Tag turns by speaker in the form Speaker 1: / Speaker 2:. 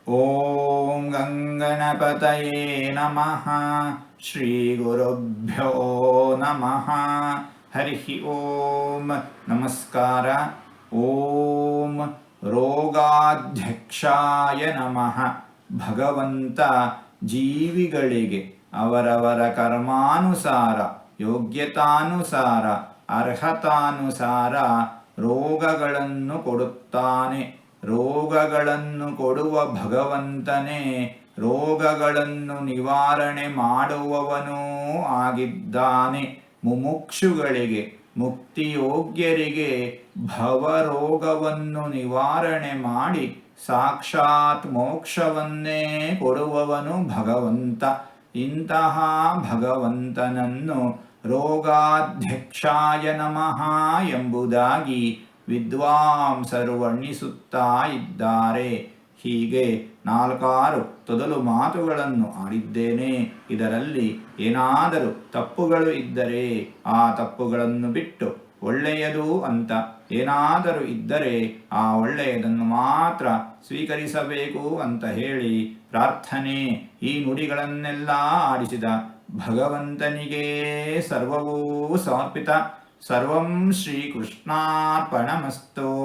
Speaker 1: ಓಂ ಗಂಗಣಪತಯೇ ನಮಃ. ಶ್ರೀ ಗುರುಭ್ಯೋ ನಮಃ. ಹರಿ ಓಂ. ನಮಸ್ಕಾರ. ಓಂ ರೋಗಾಧ್ಯಕ್ಷಾಯ ನಮಃ. ಭಗವಂತ ಜೀವಿಗಳಿಗೆ ಅವರವರ ಕರ್ಮಾನುಸಾರ, ಯೋಗ್ಯತಾನುಸಾರ, ಅರ್ಹತಾನುಸಾರ ರೋಗಗಳನ್ನು ಕೊಡುತ್ತಾನೆ. ರೋಗಗಳನ್ನು ಕೊಡುವ ಭಗವಂತನೇ ರೋಗಗಳನ್ನು ನಿವಾರಣೆ ಮಾಡುವವನೂ ಆಗಿದ್ದಾನೆ. ಮುಮುಕ್ಷುಗಳಿಗೆ, ಮುಕ್ತಿಯೋಗ್ಯರಿಗೆ ಭವರೋಗವನ್ನು ನಿವಾರಣೆ ಮಾಡಿ ಸಾಕ್ಷಾತ್ ಮೋಕ್ಷವನ್ನೇ ಕೊಡುವವನು ಭಗವಂತ. ಇಂತಹ ಭಗವಂತನನ್ನು ರೋಗಾಧ್ಯಕ್ಷಾಯ ನಮಃ ಎಂಬುದಾಗಿ ವಿದ್ವಾಂಸರು ವರ್ಣಿಸುತ್ತಾ ಇದ್ದಾರೆ. ಹೀಗೆ 4 ತೊದಲು ಮಾತುಗಳನ್ನು ಆಡಿದ್ದೇನೆ. ಇದರಲ್ಲಿ ಏನಾದರೂ ತಪ್ಪುಗಳು ಇದ್ದರೆ ಆ ತಪ್ಪುಗಳನ್ನು ಬಿಟ್ಟು ಒಳ್ಳೆಯದು ಅಂತ ಏನಾದರೂ ಇದ್ದರೆ ಆ ಒಳ್ಳೆಯದನ್ನು ಮಾತ್ರ ಸ್ವೀಕರಿಸಬೇಕು ಅಂತ ಹೇಳಿ ಪ್ರಾರ್ಥನೆ. ಈ ನುಡಿಗಳನ್ನೆಲ್ಲ ಆಡಿಸಿದ ಭಗವಂತನಿಗೇ ಸರ್ವವೂ ಸಮರ್ಪಿತ. ಸರ್ವಂ ಶ್ರೀಕೃಷ್ಣಾರ್ಪಣಮಸ್ತು.